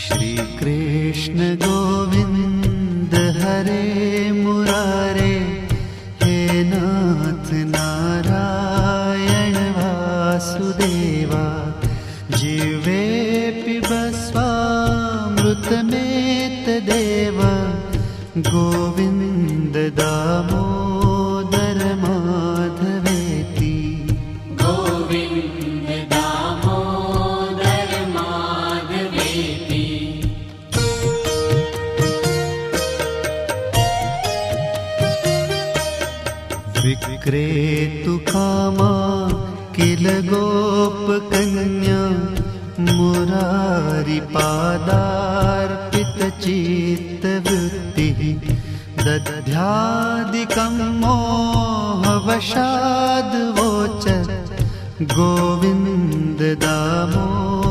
श्री कृष्ण गोविंद हरे मुरारे, हे नाथ नारायण वासुदेवा। जीवे पिबस्वामृतमेतदेव, गोविंद दामोदर माधवेति। गोविंद दामोदर माधवेति। विक्रेतु कामा किल गोपकन्या, मुरारिपादार्पितचित्तवृत्तिः। दध्यादिकं मोहवशाद्वोचत्, गोविन्द दामोदर